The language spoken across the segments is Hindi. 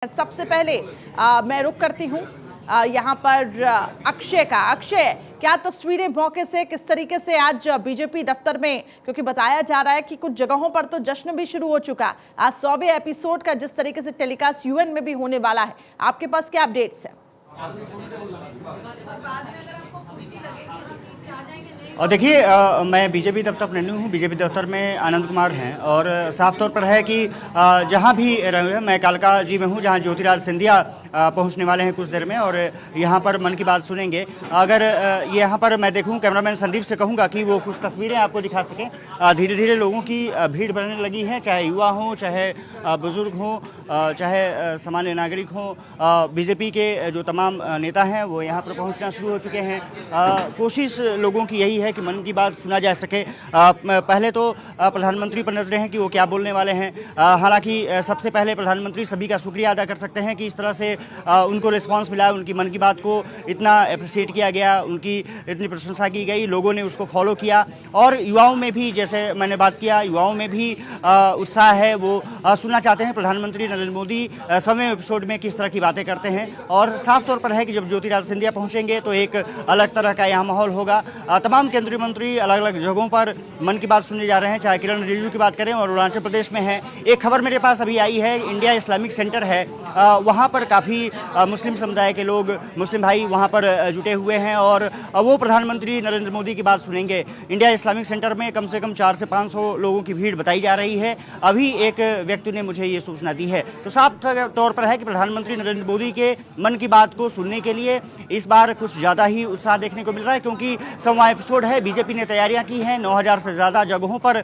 सबसे पहले मैं रुक करती हूँ यहाँ पर अक्षय का। अक्षय, क्या तस्वीरें मौके से, किस तरीके से आज बीजेपी दफ्तर में, क्योंकि बताया जा रहा है कि कुछ जगहों पर तो जश्न भी शुरू हो चुका, आज 100वें एपिसोड का जिस तरीके से टेलीकास्ट यूएन में भी होने वाला है, आपके पास क्या अपडेट्स है? और देखिए, मैं बीजेपी दफ्तर में नहीं हूँ। बीजेपी दफ्तर में आनंद कुमार हैं और साफ तौर पर है कि जहाँ भी रहे, मैं कालका जी में हूँ, जहाँ ज्योतिराज सिंधिया पहुँचने वाले हैं कुछ देर में और यहाँ पर मन की बात सुनेंगे। अगर यहाँ पर मैं देखूँ, कैमरामैन संदीप से कहूँगा कि वो कुछ तस्वीरें आपको दिखा सकें। धीरे धीरे लोगों की भीड़ बढ़ने लगी है, चाहे युवा हों, चाहे बुजुर्ग हों, चाहे सामान्य नागरिक हों। बीजेपी के जो तमाम नेता हैं वो यहाँ पर पहुँचना शुरू हो चुके हैं। कोशिश लोगों की यही है कि मन की बात सुना जा सके। पहले तो प्रधानमंत्री पर नजरें हैं कि वो क्या बोलने वाले हैं। हालांकि सबसे पहले प्रधानमंत्री सभी का शुक्रिया अदा कर सकते हैं कि इस तरह से उनको रिस्पांस मिला, उनकी मन की बात को इतना अप्रिशिएट किया गया, उनकी इतनी प्रशंसा की गई, लोगों ने उसको फॉलो किया। और युवाओं में भी, जैसे मैंने बात किया, युवाओं में भी उत्साह है, वो सुनना चाहते हैं प्रधानमंत्री नरेंद्र मोदी 100वें एपिसोड में किस तरह की बातें करते हैं। और साफ तौर पर है कि जब ज्योतिराज सिंधिया पहुँचेंगे तो एक अलग तरह का यहाँ माहौल होगा। तमाम केंद्रीय मंत्री अलग अलग जगहों पर मन की बात सुनने जा रहे हैं, चाहे किरण रिजिजू की बात करें और अरुणाचल प्रदेश में है। एक खबर मेरे पास अभी आई है, इंडिया इस्लामिक सेंटर है, वहाँ पर काफ़ी मुस्लिम समुदाय के लोग, मुस्लिम भाई वहाँ पर जुटे हुए हैं और वो प्रधानमंत्री नरेंद्र मोदी की बात सुनेंगे। इंडिया इस्लामिक सेंटर में कम से कम 400 से 500 लोगों की भीड़ बताई जा रही है। अभी एक व्यक्ति ने मुझे ये सूचना दी है। तो साफ तौर पर है कि प्रधानमंत्री नरेंद्र मोदी के मन की बात को सुनने के लिए इस बार कुछ ज़्यादा ही उत्साह देखने को मिल रहा है, क्योंकि 100वां एपिसोड है। बीजेपी ने तैयारियां की हैं, 9000 से ज़्यादा जगहों पर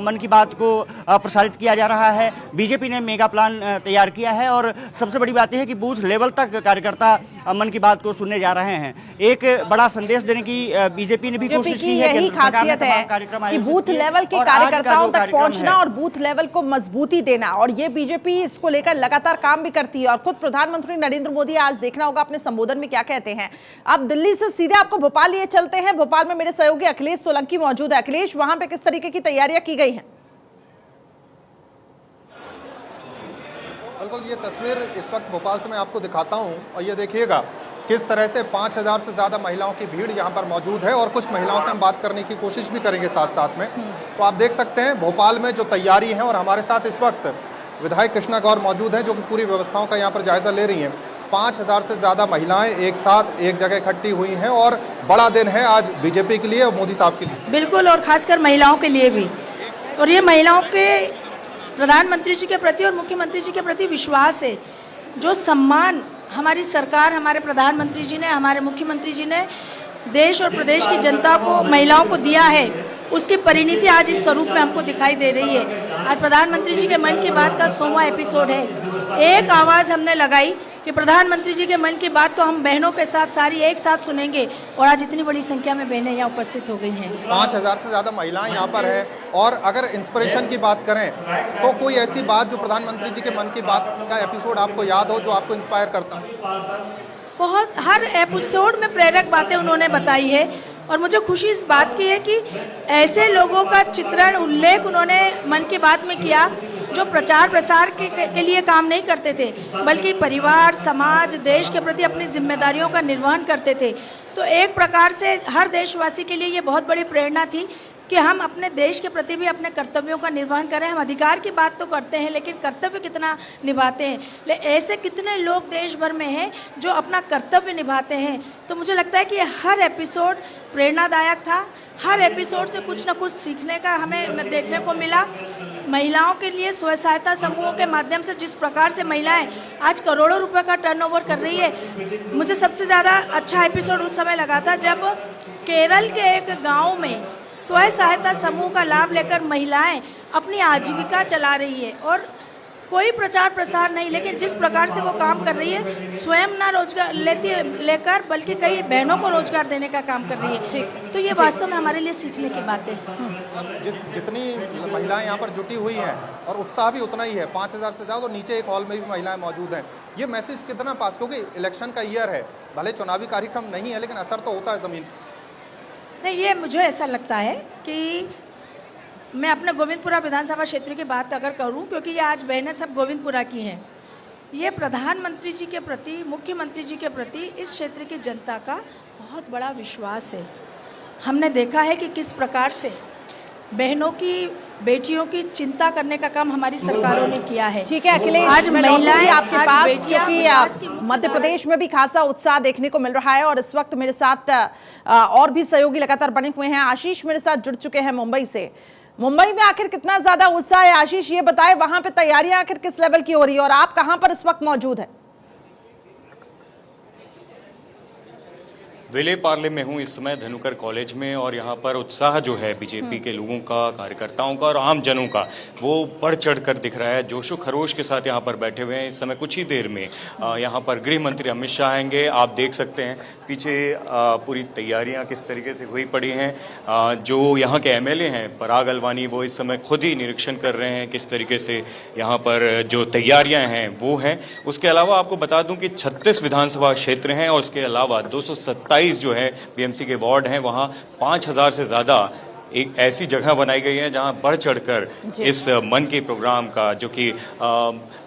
मन की बात को प्रसारित किया जा रहा है। बीजेपी ने मेगा प्लान तैयार किया है और सबसे बड़ी बात यह है कि बूथ लेवल तक कार्यकर्ता मन की बात को सुनने जा रहे हैं। एक बड़ा संदेश देने की बीजेपी ने भी कोशिश की है। यही खासियत है कि बूथ लेवल के कार्यकर्ताओं तक पहुंचना और बूथ लेवल को मजबूती देना, और ये बीजेपी इसको लेकर लगातार काम भी करती है। और खुद प्रधानमंत्री नरेंद्र मोदी आज देखना होगा अपने संबोधन में क्या कहते हैं। अब दिल्ली से सीधे आपको भोपाल लिए चलते हैं। भोपाल में मेरे सहयोगी अखिलेश सोलंकी मौजूद है। अखिलेश, वहां पे किस तरीके की तैयारियां की गई हैं? बिल्कुल, ये तस्वीर इस वक्त भोपाल से मैं आपको दिखाता हूं और ये देखिएगा किस तरह से 5000 से ज़्यादा महिलाओं की भीड़ यहाँ पर मौजूद है और कुछ महिलाओं से हम बात करने की कोशिश भी करेंगे साथ साथ में। तो आप देख सकते हैं भोपाल में जो तैयारी है, और हमारे साथ इस वक्त विधायक कृष्णा गौर मौजूद हैं जो कि पूरी व्यवस्थाओं का यहाँ पर जायजा ले रही हैं। 5000 से ज़्यादा महिलाएं एक साथ एक जगह इकट्ठी हुई हैं और बड़ा दिन है आज बीजेपी के लिए और मोदी साहब के लिए। बिल्कुल, और खासकर महिलाओं के लिए भी। और ये महिलाओं के प्रधानमंत्री जी के प्रति और मुख्यमंत्री जी के प्रति विश्वास है, जो सम्मान हमारी सरकार, हमारे प्रधानमंत्री जी ने, हमारे मुख्यमंत्री जी ने देश और प्रदेश की जनता को, महिलाओं को दिया है, उसकी परिणति आज इस स्वरूप में हमको दिखाई दे रही है। आज प्रधानमंत्री जी के मन की बात का 100वां एपिसोड है। एक आवाज़ हमने लगाई कि प्रधानमंत्री जी के मन की बात को हम बहनों के साथ सारी एक साथ सुनेंगे, और आज इतनी बड़ी संख्या में बहनें यहाँ उपस्थित हो गई हैं। 5000 से ज़्यादा महिलाएं यहाँ पर है। और अगर इंस्पिरेशन की बात करें तो कोई ऐसी बात जो प्रधानमंत्री जी के मन की बात का एपिसोड आपको याद हो, जो आपको इंस्पायर करता? बहुत, हर एपिसोड में प्रेरक बातें उन्होंने बताई है। और मुझे खुशी इस बात की है कि ऐसे लोगों का चित्रण, उल्लेख उन्होंने मन की बात में किया जो प्रचार प्रसार के लिए काम नहीं करते थे, बल्कि परिवार, समाज, देश के प्रति अपनी जिम्मेदारियों का निर्वहन करते थे। तो एक प्रकार से हर देशवासी के लिए ये बहुत बड़ी प्रेरणा थी कि हम अपने देश के प्रति भी अपने कर्तव्यों का निर्वहन करें। हम अधिकार की बात तो करते हैं, लेकिन कर्तव्य कितना निभाते हैं। ऐसे कितने लोग देश भर में हैं जो अपना कर्तव्य निभाते हैं। तो मुझे लगता है कि हर एपिसोड प्रेरणादायक था। हर एपिसोड से कुछ ना कुछ सीखने का हमें देखने को मिला। महिलाओं के लिए स्व सहायता समूहों के माध्यम से जिस प्रकार से महिलाएं आज करोड़ों रुपए का टर्नओवर कर रही है, मुझे सबसे ज़्यादा अच्छा एपिसोड उस समय लगा था जब केरल के एक गांव में स्व सहायता समूह का लाभ लेकर महिलाएं अपनी आजीविका चला रही है। और कोई प्रचार प्रसार नहीं, लेकिन जिस प्रकार से वो काम कर रही है, स्वयं ना रोजगार लेकर बल्कि कई बहनों को रोजगार देने का काम कर रही है। ठीक, तो ये वास्तव में हमारे लिए सीखने की बात है। जितनी महिलाएं यहाँ पर जुटी हुई हैं और उत्साह भी उतना ही है, 5000 से ज़्यादा। तो नीचे एक हॉल में भी महिलाएं मौजूद हैं। ये मैसेज कितना पास, क्योंकि इलेक्शन का ईयर है, भले चुनावी कार्यक्रम नहीं है, लेकिन असर तो होता है ज़मीन। नहीं, ये मुझे ऐसा लगता है कि मैं अपने गोविंदपुरा विधानसभा क्षेत्र की बात अगर करूं, क्योंकि ये आज बहनें सब गोविंदपुरा की हैं, ये प्रधानमंत्री जी के प्रति, मुख्यमंत्री जी के प्रति इस क्षेत्र की जनता का बहुत बड़ा विश्वास है। हमने देखा है कि किस प्रकार से बहनों की, बेटियों की चिंता करने का काम हमारी सरकारों ने किया है। ठीक है अखिलेश, आज मैं लौटूंगी महिलाएं, आपके आज पास, बेटियां क्योंकि मध्य प्रदेश में भी खासा उत्साह देखने को मिल रहा है और इस वक्त मेरे साथ और भी सहयोगी लगातार बने हुए हैं। आशीष मेरे साथ जुड़ चुके हैं मुंबई से। मुंबई में आखिर कितना ज्यादा उत्साह है आशीष, ये बताएं, वहां पे तैयारियां आखिर किस लेवल की हो रही है और आप कहां पर इस वक्त मौजूद है? विले पार्ले में हूँ इस समय धनुकर कॉलेज में, और यहाँ पर उत्साह जो है बीजेपी के लोगों का, कार्यकर्ताओं का और आम जनों का, वो बढ़ चढ़ कर दिख रहा है। जोशो खरोश के साथ यहाँ पर बैठे हुए हैं। इस समय कुछ ही देर में यहाँ पर गृह मंत्री अमित शाह आएंगे। आप देख सकते हैं पीछे पूरी तैयारियाँ किस तरीके से हुई पड़ी हैं। जो यहाँ के एमएलए हैं पराग अलवानी, वो इस समय खुद ही निरीक्षण कर रहे हैं किस तरीके से यहाँ पर जो तैयारियाँ हैं वो हैं। उसके अलावा आपको बता दूं कि 36 विधानसभा क्षेत्र हैं और उसके अलावा 227 जो है बीएमसी के वार्ड हैं, वहाँ 5000 से ज़्यादा एक ऐसी जगह बनाई गई है जहां बढ़ चढ़कर इस मन की प्रोग्राम का, जो कि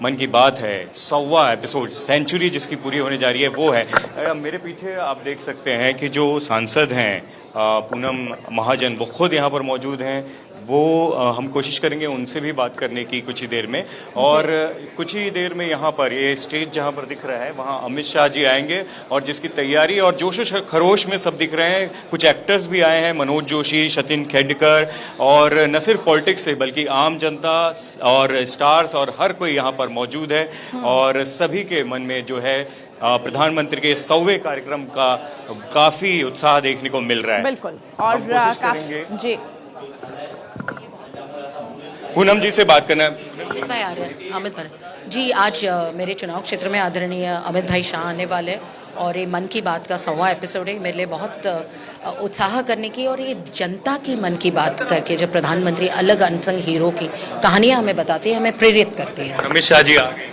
मन की बात है 100वां एपिसोड, सेंचुरी जिसकी पूरी होने जा रही है, वो है। मेरे पीछे आप देख सकते हैं कि जो सांसद हैं पूनम महाजन, वो खुद यहाँ पर मौजूद हैं। वो हम कोशिश करेंगे उनसे भी बात करने की कुछ ही देर में। और कुछ ही देर में यहाँ पर ये स्टेज जहाँ पर दिख रहा है वहाँ अमित शाह जी आएंगे और जिसकी तैयारी और जोश खरोश में सब दिख रहे हैं। कुछ एक्टर्स भी आए हैं, मनोज जोशी, सचिन खेडकर, और न सिर्फ पॉलिटिक्स से बल्कि आम जनता और स्टार्स और हर कोई यहाँ पर मौजूद है। और सभी के मन में जो है प्रधानमंत्री के 100वें कार्यक्रम का काफ़ी उत्साह देखने को मिल रहा है। बिल्कुल, और जी पूनम जी से बात करना है। अमित भाई आ रहे हैं। अमित भाई जी, आज मेरे चुनाव क्षेत्र में आदरणीय अमित भाई शाह आने वाले हैं और ये मन की बात का 100वां एपिसोड है। मेरे लिए बहुत उत्साह करने की, और ये जनता की मन की बात करके जब प्रधानमंत्री अलग अनसंग हीरो की कहानियाँ हमें बताते हैं, हमें प्रेरित करती हैं। अमित शाह जी आ गए।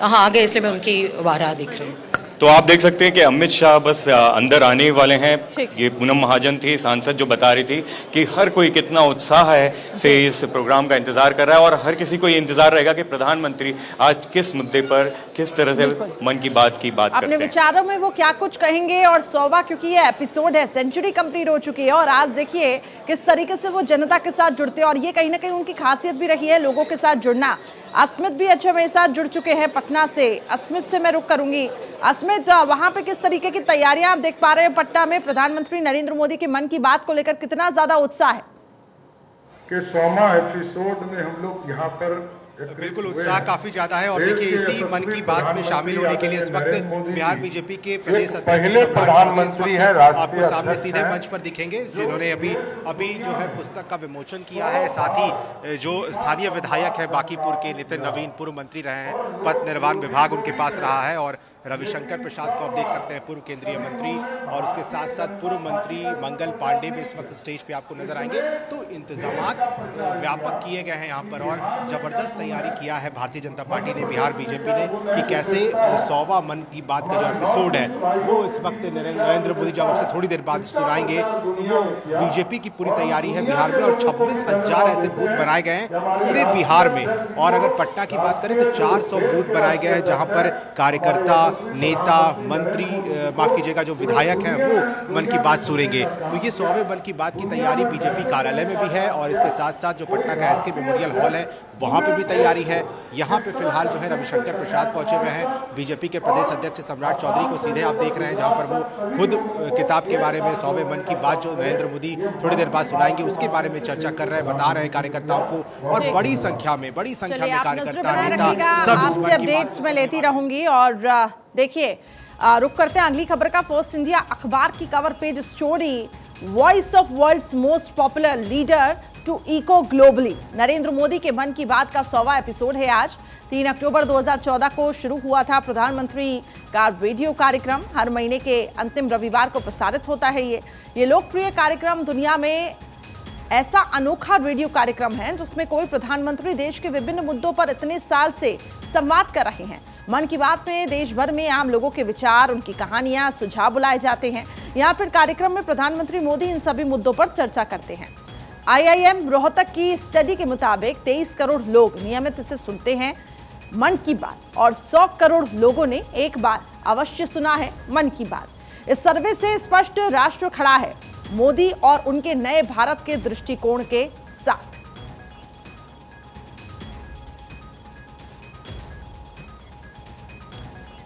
हाँ, आ गए, इसलिए मैं उनकी वाराह दिख रही हूँ। तो आप देख सकते हैं कि अमित शाह बस अंदर आने वाले हैं। ये पूनम महाजन थी सांसद, जो बता रही थी कि हर कोई कितना उत्साह है से इस प्रोग्राम का इंतजार कर रहा है और हर किसी को ये इंतजार रहेगा कि प्रधानमंत्री आज किस मुद्दे पर किस तरह से मन की बात करते हैं। अपने विचारों में वो क्या कुछ कहेंगे। और 100वां, क्योंकि ये एपिसोड है, सेंचुरी कंप्लीट हो चुकी है और आज देखिए किस तरीके से वो जनता के साथ जुड़ते हैं और ये कहीं ना कहीं उनकी खासियत भी रही है, लोगों के साथ जुड़ना। अस्मित भी अच्छा मेरे साथ जुड़ चुके हैं पटना से। अस्मित से मैं रुक करूंगी। अस्मित, वहां पे किस तरीके की तैयारियां आप देख पा रहे हैं पटना में? प्रधानमंत्री नरेंद्र मोदी के मन की बात को लेकर कितना ज्यादा उत्साह है? कि 100वां एपिसोड में हम लोग यहाँ पर बिल्कुल उत्साह काफी ज्यादा है। और देखिए इसी मन की बात में शामिल होने के लिए इस वक्त बिहार बीजेपी के प्रदेश पहले प्रधानमंत्री हैं आपको सामने सीधे मंच पर दिखेंगे, जिन्होंने अभी जो है पुस्तक का विमोचन किया है। साथ ही जो स्थानीय विधायक है बांकीपुर के नितिन नवीन, पूर्व मंत्री रहे हैं, पथ निर्माण विभाग उनके पास रहा है, और रविशंकर प्रसाद को आप देख सकते हैं, पूर्व केंद्रीय मंत्री, और उसके साथ साथ पूर्व मंत्री मंगल पांडे भी इस वक्त स्टेज पे आपको नजर आएंगे। तो इंतजामात व्यापक किए गए हैं यहाँ पर और जबरदस्त तैयारी किया है भारतीय जनता पार्टी ने, बिहार बीजेपी ने, कि कैसे 100वां मन की बात का जो एपिसोड है वो इस वक्त नरेंद्र मोदी जब आपसे थोड़ी देर बाद सुनाएंगे, तो वो बीजेपी की पूरी तैयारी है बिहार में। और 26,000 ऐसे बूथ बनाए गए हैं पूरे बिहार में। और अगर पटना की बात करें तो 400 बूथ बनाए गए हैं जहाँ पर कार्यकर्ता, नेता, मंत्री, माफ कीजिएगा, जो विधायक हैं वो मन की बात सुनेंगे। तो ये 100वें मन की बात की तैयारी बीजेपी कार्यालय में भी है और इसके साथ साथ जो पटना का एसके मेमोरियल हॉल है वहां पे भी तैयारी है। यहाँ पे फिलहाल जो है रविशंकर प्रसाद पहुंचे हुए हैं, बीजेपी के प्रदेश अध्यक्ष सम्राट चौधरी को सीधे आप देख रहे हैं, जहां पर वो खुद किताब के बारे में 100वें मन की बात जो नरेंद्र मोदी थोड़ी देर बाद सुनाएंगे उसके बारे में चर्चा कर रहे हैं, बता रहे हैं कार्यकर्ताओं को। और बड़ी संख्या में कार्यकर्ता, नेता सब अपडेट्स में लेती रहूंगी। और देखिए, रुक करते हैं अगली खबर का। फर्स्ट इंडिया अखबार की cover page story, voice of world's most popular leader to echo globally. Narendra Modi के मन की बात का 100वां एपिसोड है आज। 3 अक्टूबर 2014 को शुरू हुआ था प्रधानमंत्री का रेडियो कार्यक्रम। हर महीने के अंतिम रविवार को प्रसारित होता है ये लोकप्रिय कार्यक्रम दुनिया में ऐसा अनोखा रेडियो कार्यक्रम है जिसमें कोई प्रधानमंत्री देश के विभिन्न मुद्दों पर इतने साल से संवाद कर रहे हैं। मन की बात में देश भर में आम लोगों के विचार, उनकी कहानियां, सुझाव बुलाए जाते हैं या फिर कार्यक्रम में प्रधानमंत्री मोदी इन सभी मुद्दों पर चर्चा करते हैं। IIM रोहतक की स्टडी के मुताबिक 23 करोड़ लोग नियमित इसे सुनते हैं। मन की बात और 100 करोड़ लोगों ने एक बार अवश्य सुना है मन की बात। इस सर्वे से स्पष्ट राष्ट्र खड़ा है मोदी और उनके नए भारत के दृष्टिकोण के साथ।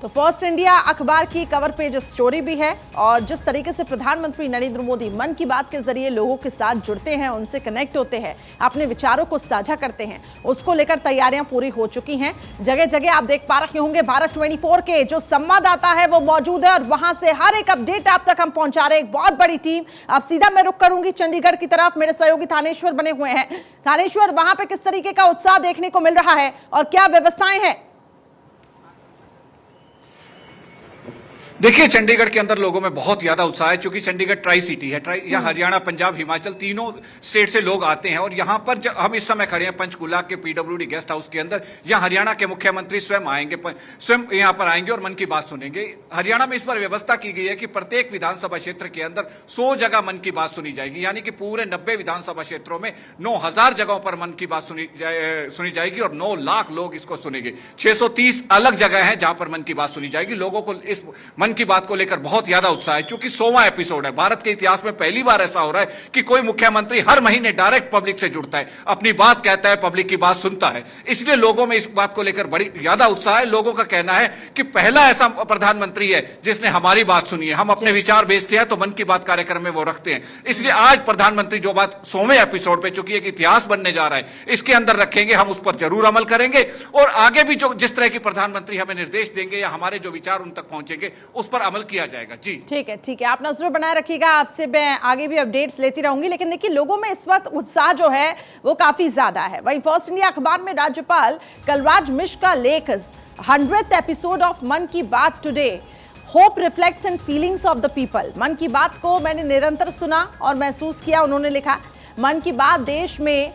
तो फर्स्ट इंडिया अखबार की कवर पेज स्टोरी भी है और जिस तरीके से प्रधानमंत्री नरेंद्र मोदी मन की बात के जरिए लोगों के साथ जुड़ते हैं, उनसे कनेक्ट होते हैं, अपने विचारों को साझा करते हैं, उसको लेकर तैयारियां पूरी हो चुकी हैं। जगह जगह आप देख पा रहे होंगे भारत 24 के जो संवाददाता है वो मौजूद है और वहां से हर एक अपडेट आप तक हम पहुंचा रहे हैं। एक बहुत बड़ी टीम। अब सीधा मैं रुक करूंगी चंडीगढ़ की तरफ, मेरे सहयोगी थानेश्वर बने हुए हैं। थानेश्वर, वहां पे किस तरीके का उत्साह देखने को मिल रहा है और क्या व्यवस्थाएं हैं? देखिए, चंडीगढ़ के अंदर लोगों में बहुत ज्यादा उत्साह है क्योंकि चंडीगढ़ ट्राई सिटी है। यहाँ हरियाणा, पंजाब, हिमाचल तीनों स्टेट से लोग आते हैं और यहाँ पर हम इस समय खड़े हैं पंचकूला के पीडब्ल्यूडी गेस्ट हाउस के अंदर। यहाँ हरियाणा के मुख्यमंत्री स्वयं आएंगे, स्वयं यहाँ पर आएंगे और मन की बात सुनेंगे। हरियाणा में इस पर व्यवस्था की गई है कि प्रत्येक विधानसभा क्षेत्र के अंदर 100 जगह मन की बात सुनी जाएगी, यानी कि पूरे 90 विधानसभा क्षेत्रों में 9000 जगहों पर मन की बात सुनी जाएगी और 9 लाख लोग इसको सुनेंगे। 630 अलग जगह है जहां पर मन की बात सुनी जाएगी। लोगों को इस मन की बात को लेकर बहुत ज्यादा उत्साह है क्योंकि 100वां एपिसोड है। भारत के इतिहास में पहली बार ऐसा हो रहा है कि कोई मुख्यमंत्री हर महीने डायरेक्ट पब्लिक से जुड़ता है, अपनी बात कहता है, पब्लिक की बात सुनता है। इसलिए लोगों में इस बात को लेकर बड़ी ज्यादा उत्साह है। लोगों का कहना है कि पहला ऐसा प्रधानमंत्री है जिसने हमारी बात सुनी है। हम अपने विचार भेजते हैं तो मन की बात कार्यक्रम में वो रखते हैं। इसलिए आज प्रधानमंत्री जो बात 100वें एपिसोड पे, चूंकि एक इतिहास बनने जा रहा है, इसके अंदर रखेंगे। हम उस पर जरूर अमल करेंगे और आगे भी जो जिस तरह की प्रधानमंत्री हमें निर्देश देंगे या हमारे जो विचार उन तक पहुंचेंगे उस पर अमल किया जाएगा। जी ठीक है, आप नजर बनाए रखिएगा। आपसे मैं आगे भी अपडेट्स लेती रहूंगी, लेकिन देखिए लोगों में इस वक्त उत्साह जो है वो काफी ज्यादा है। वहीं फर्स्ट इंडिया अखबार में राज्यपाल कलराज मिश्र का लेख 100th एपिसोड ऑफ मन की बात today, hope reflects and feelings of the people. मन की बात को मैंने निरंतर सुना और महसूस किया। उन्होंने लिखा, मन की बात देश में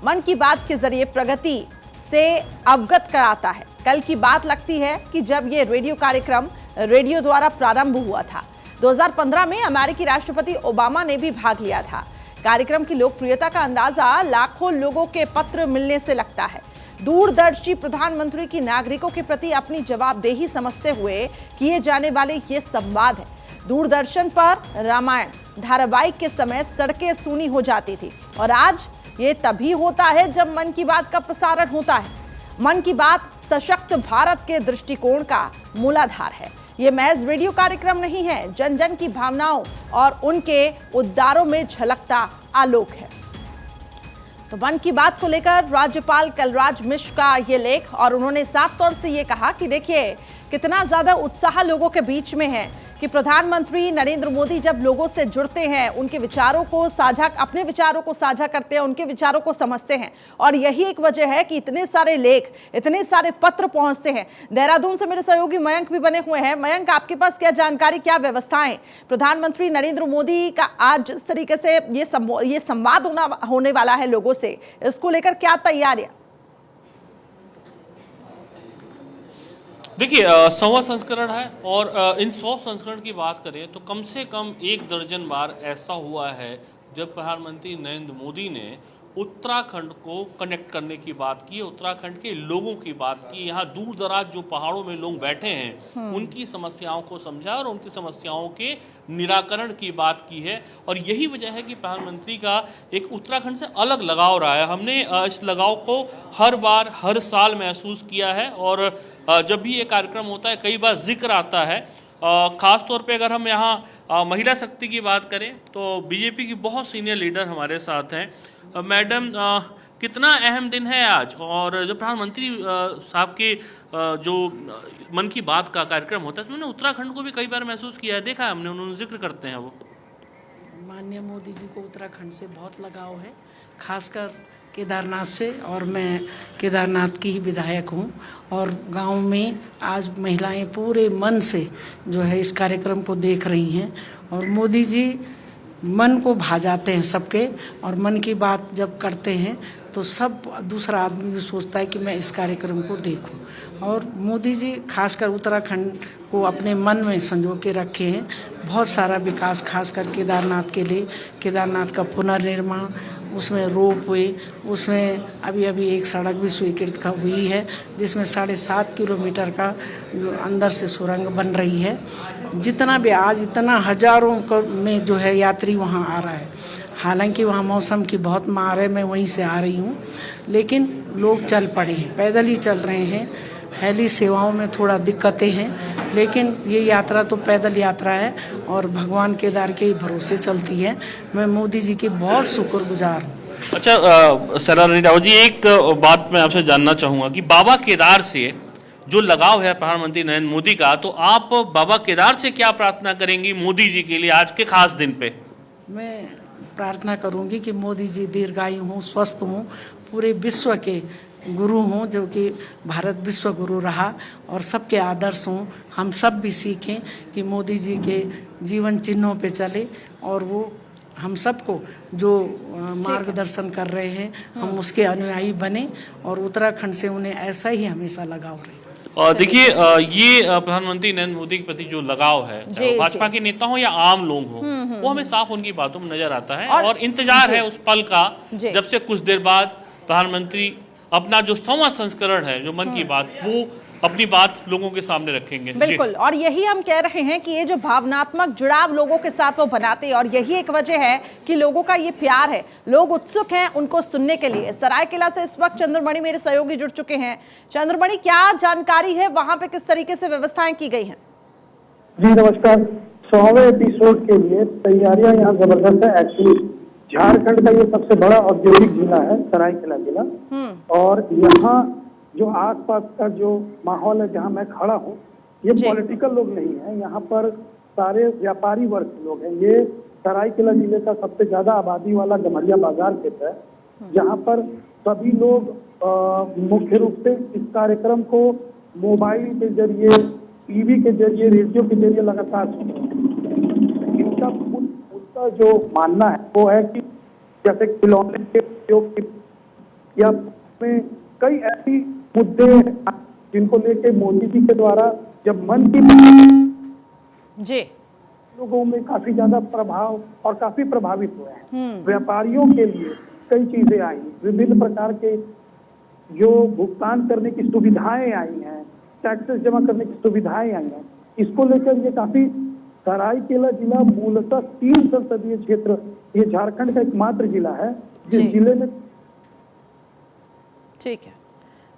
मन की बात के जरिए प्रगति से अवगत कराता है। कल की बात लगती है कि जब ये रेडियो कार्यक्रम रेडियो द्वारा प्रारंभ हुआ था। 2015 में अमेरिकी राष्ट्रपति ओबामा ने भी भाग लिया था। कार्यक्रम की लोकप्रियता का अंदाजा लाखों लोगों के पत्र मिलने से लगता है। दूरदर्शी प्रधानमंत्री की नागरिकों के प्रति अपनी जवाबदेही समझते हुए किए जाने वाले ये संवाद है। दूरदर्शन पर रामायण धारावाहिक के समय सड़कें सूनी हो जाती थी और आज ये तभी होता है जब मन की बात का प्रसारण होता है। मन की बात सशक्त भारत के दृष्टिकोण का मूलाधार है। ये महज रेडियो कार्यक्रम नहीं है, जन जन की भावनाओं और उनके उद्गारों में झलकता आलोक है। तो मन की बात को लेकर राज्यपाल कलराज मिश्र का ये लेख और उन्होंने साफ तौर से ये कहा कि देखिए कितना ज्यादा उत्साह लोगों के बीच में है कि प्रधानमंत्री नरेंद्र मोदी जब लोगों से जुड़ते हैं, उनके विचारों को साझा, अपने विचारों को साझा करते हैं, उनके विचारों को समझते हैं और यही एक वजह है कि इतने सारे लेख, इतने सारे पत्र पहुंचते हैं। देहरादून से मेरे सहयोगी मयंक भी बने हुए हैं। मयंक, आपके पास क्या जानकारी, क्या व्यवस्थाएं? प्रधानमंत्री नरेंद्र मोदी का आज जिस तरीके से ये संवाद होने वाला है लोगों से, इसको लेकर क्या तैयारियां? देखिए, 100वां संस्करण है और इन 100 संस्करण की बात करें तो कम से कम 1 दर्जन बार ऐसा हुआ है जब प्रधानमंत्री नरेंद्र मोदी ने उत्तराखंड को कनेक्ट करने की बात की, उत्तराखंड के लोगों की बात की। यहाँ दूर दराज जो पहाड़ों में लोग बैठे हैं उनकी समस्याओं को समझा और उनकी समस्याओं के निराकरण की बात की है और यही वजह है कि प्रधानमंत्री का एक उत्तराखंड से अलग लगाव रहा है। हमने इस लगाव को हर बार हर साल महसूस किया है और जब भी ये कार्यक्रम होता है कई बार जिक्र आता है। ख़ास तौर पे अगर हम यहाँ महिला शक्ति की बात करें तो बीजेपी की बहुत सीनियर लीडर हमारे साथ हैं। मैडम, कितना अहम दिन है आज और जो प्रधानमंत्री साहब के जो मन की बात का कार्यक्रम होता है तो मैंने उत्तराखंड को भी कई बार महसूस किया है, देखा है हमने, उन्होंने जिक्र करते हैं। वो माननीय मोदी जी को उत्तराखंड से बहुत लगाव है, खासकर केदारनाथ से, और मैं केदारनाथ की ही विधायक हूँ और गांव में आज महिलाएं पूरे मन से जो है इस कार्यक्रम को देख रही हैं और मोदी जी मन को भा जाते हैं सबके और मन की बात जब करते हैं तो सब दूसरा आदमी भी सोचता है कि मैं इस कार्यक्रम को देखूं और मोदी जी खासकर उत्तराखंड को अपने मन में संजो के रखे हैं। बहुत सारा विकास खासकर केदारनाथ के लिए, केदारनाथ का पुनर्निर्माण उसमें रोप वे, उसमें अभी अभी एक सड़क भी स्वीकृत हुई है जिसमें 7.5 किलोमीटर का जो अंदर से सुरंग बन रही है। जितना भी आज इतना हजारों में जो है यात्री वहाँ आ रहा है, हालांकि वहाँ मौसम की बहुत मार है, मैं वहीं से आ रही हूँ, लेकिन लोग चल पड़े हैं, पैदल ही चल रहे हैं। हेली सेवाओं में थोड़ा दिक्कतें हैं, लेकिन ये यात्रा तो पैदल यात्रा है और भगवान केदार के ही भरोसे चलती है। मैं मोदी जी की बहुत शुक्रगुजार हूँ। अच्छा सरानी रावत जी, एक बात मैं आपसे जानना चाहूँगा कि बाबा केदार से जो लगाव है प्रधानमंत्री नरेंद्र मोदी का, तो आप बाबा केदार से क्या प्रार्थना करेंगी मोदी जी के लिए आज के खास दिन पे? मैं प्रार्थना करूंगी कि मोदी जी दीर्घायु हों, स्वस्थ हों, पूरे विश्व के गुरु हों, जो कि भारत विश्व गुरु रहा, और सबके आदर्श हों। हम सब भी सीखें कि मोदी जी के जीवन चिन्हों पे चले और वो हम सबको जो मार्गदर्शन कर रहे हैं हम उसके अनुयायी बने और उत्तराखंड से उन्हें ऐसा ही हमेशा लगाव रहे। और देखिए ये प्रधानमंत्री नरेंद्र मोदी के प्रति जो लगाव है, चाहे भाजपा के नेता हो या आम लोग हो, वो हमें साफ उनकी बातों में नजर आता है। और इंतजार है उस पल का जब से कुछ देर बाद प्रधानमंत्री अपना जो 100वां संस्करण है जो मन की बात, वो अपनी बात लोगों के सामने रखेंगे। बिल्कुल, और यही हम कह रहे हैं कि ये जो भावनात्मक जुड़ाव लोगों के साथ वो बनाते हैं, और यही एक वजह है कि लोगों का ये प्यार है, लोग उत्सुक हैं उनको सुनने के लिए। सरायकेला से इस वक्त चंद्रमणि मेरे सहयोगी जुड़ चुके हैं। चंद्रमणि, क्या जानकारी है वहां पे, किस तरीके से व्यवस्थाएं की गई हैं? जी नमस्कार। 100वें एपिसोड के लिए तैयारियां यहाँ जबरदस्त है। एक्चुअली झारखंड का ये सबसे बड़ा औद्योगिक जिला है सरायकेला जिला, और यहाँ जो आसपास का जो माहौल है जहाँ मैं खड़ा हूँ, ये पॉलिटिकल लोग नहीं है, यहाँ पर सारे व्यापारी वर्ग के लोग हैं। ये सरायकेला जिले का सबसे ज्यादा आबादी वाला गम्हरिया बाजार क्षेत्र है, जहाँ पर सभी लोग मुख्य रूप से इस कार्यक्रम को मोबाइल के जरिए, टीवी के जरिए, रेडियो के जरिए लगातार इनका उनका जो मानना है वो है कि जैसे खिलौने के उपयोग की या में कई ऐसी मुद्दे जिनको लेके मोदी जी के द्वारा जब मन की जी लोगों में काफी ज्यादा प्रभाव और काफी प्रभावित हुए हैं। व्यापारियों के लिए कई चीजें आई, विभिन्न प्रकार के जो भुगतान करने की सुविधाएं आई हैं, टैक्सेस जमा करने की सुविधाएं आई हैं, इसको लेकर ये काफी सरायकेला जिला मूलतः 3 संसदीय क्षेत्र, ये झारखंड का एकमात्र जिला है जिस जिले में। ठीक है,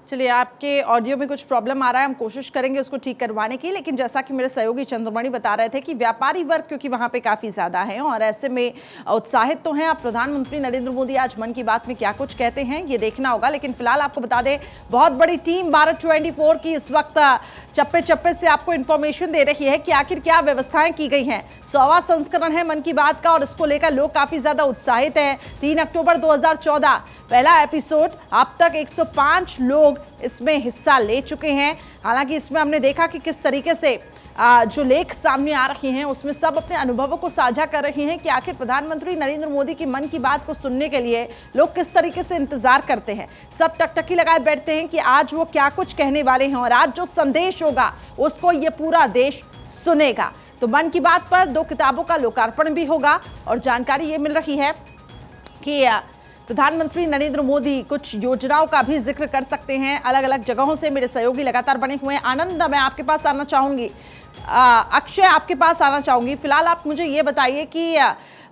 चलिए, आपके ऑडियो में कुछ प्रॉब्लम आ रहा है, हम कोशिश करेंगे उसको ठीक करवाने की। लेकिन जैसा कि मेरे सहयोगी चंद्रमणि बता रहे थे कि व्यापारी वर्ग क्योंकि वहां पे काफी ज्यादा है और ऐसे में उत्साहित तो हैं। अब प्रधानमंत्री नरेंद्र मोदी आज मन की बात में क्या कुछ कहते हैं ये देखना होगा। लेकिन फिलहाल आपको बता दें, बहुत बड़ी टीम भारत 24 की इस वक्त चप्पे चप्पे से आपको इंफॉर्मेशन दे रही है कि आखिर क्या व्यवस्थाएं की गई हैं। 100वां संस्करण है मन की बात का और इसको लेकर लोग काफी ज्यादा उत्साहित हैं। 3 अक्टूबर 2014 पहला एपिसोड, अब तक 105 लोग इसमें हिस्सा ले चुके हैं। हालांकि इसमें हमने देखा कि किस तरीके से जो लेख सामने आ रहे हैं उसमें सब अपने अनुभवों को साझा कर रहे हैं कि आखिर प्रधानमंत्री नरेंद्र मोदी की मन की बात को सुनने के लिए लोग किस तरीके से इंतजार करते हैं। सब टकटकी लगाए बैठते हैं कि आज वो क्या कुछ कहने वाले हैं और आज जो संदेश होगा उसको ये पूरा देश सुनेगा। तो मन की बात पर 2 किताबों का लोकार्पण भी होगा और जानकारी ये मिल रही है कि प्रधानमंत्री नरेंद्र मोदी कुछ योजनाओं का भी जिक्र कर सकते हैं। अलग अलग जगहों से मेरे सहयोगी लगातार बने हुए हैं। आनंद, मैं आपके पास आना चाहूंगी, अक्षय आपके पास आना चाहूंगी। फिलहाल आप मुझे ये बताइए कि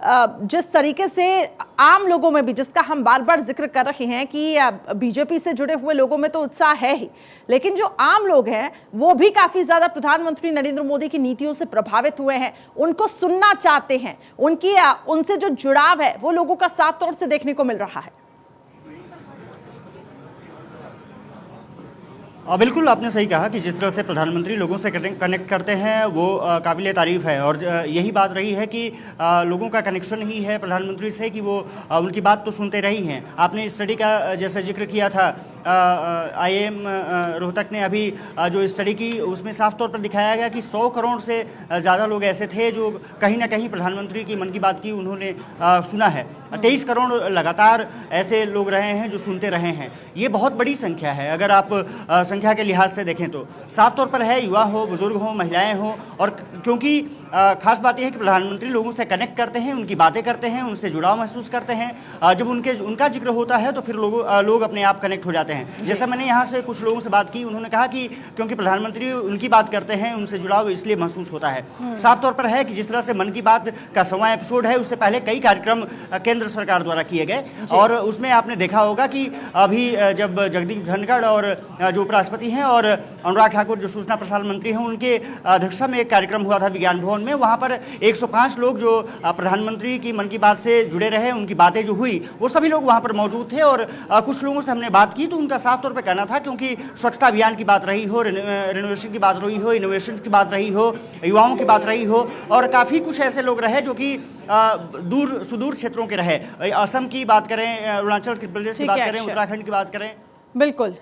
जिस तरीके से आम लोगों में भी, जिसका हम बार बार जिक्र कर रहे हैं कि बीजेपी से जुड़े हुए लोगों में तो उत्साह है ही, लेकिन जो आम लोग हैं वो भी काफी ज्यादा प्रधानमंत्री नरेंद्र मोदी की नीतियों से प्रभावित हुए हैं, उनको सुनना चाहते हैं, उनसे जो जुड़ाव है वो लोगों का साफ तौर से देखने को मिल रहा है। बिल्कुल, आपने सही कहा कि जिस तरह से प्रधानमंत्री लोगों से कनेक्ट करते हैं वो काबिल तारीफ़ है और यही बात रही है कि लोगों का कनेक्शन ही है प्रधानमंत्री से कि वो उनकी बात तो सुनते रही हैं। आपने स्टडी का जैसे जिक्र किया था, IIM रोहतक ने अभी जो स्टडी की उसमें साफ तौर पर दिखाया गया कि 100 करोड़ से ज़्यादा लोग ऐसे थे जो कहीं ना कहीं प्रधानमंत्री की मन की बात की उन्होंने सुना है। 23 करोड़ लगातार ऐसे लोग रहे हैं जो सुनते रहे हैं। ये बहुत बड़ी संख्या है। अगर आप संख्या के लिहाज से देखें तो साफ तौर पर है, युवा हो, बुजुर्ग हो, महिलाएं हो, और क्योंकि खास बात यह है कि प्रधानमंत्री लोगों से कनेक्ट करते हैं, उनकी बातें करते हैं, उनसे जुड़ाव महसूस करते हैं। जब उनका जिक्र होता है तो फिर लोग अपने आप कनेक्ट हो जाते हैं। जैसा मैंने यहाँ से कुछ लोगों से बात की, उन्होंने कहा कि क्योंकि प्रधानमंत्री उनकी बात करते हैं, उनसे जुड़ाव इसलिए महसूस होता है। साफ तौर पर है कि जिस तरह से मन की बात का 100वां एपिसोड है, उससे पहले कई कार्यक्रम केंद्र सरकार द्वारा किए गए, और उसमें आपने देखा होगा कि अभी जब जगदीप धनखड़ और जो उपराष्ट्रपति हैं और अनुराग ठाकुर जो सूचना प्रसारण मंत्री हैं, उनके अध्यक्षता में एक कार्यक्रम हुआ था विज्ञान भवन में। वहाँ पर 105 लोग जो प्रधानमंत्री की मन की बात से जुड़े रहे, उनकी बातें जो हुई, वो सभी लोग वहाँ पर मौजूद थे। और कुछ लोगों से हमने बात की तो उनका साफ तौर पर कहना था, क्योंकि स्वच्छता अभियान की बात रही हो, रिनोवेशन की बात रही हो, इनोवेशन की बात रही हो, युवाओं की बात रही हो, और काफ़ी कुछ ऐसे लोग रहे जो कि दूर सुदूर क्षेत्रों के रहे। असम की बात करें, अरुणाचल प्रदेश की बात करें, उत्तराखंड की बात करें। बिल्कुल।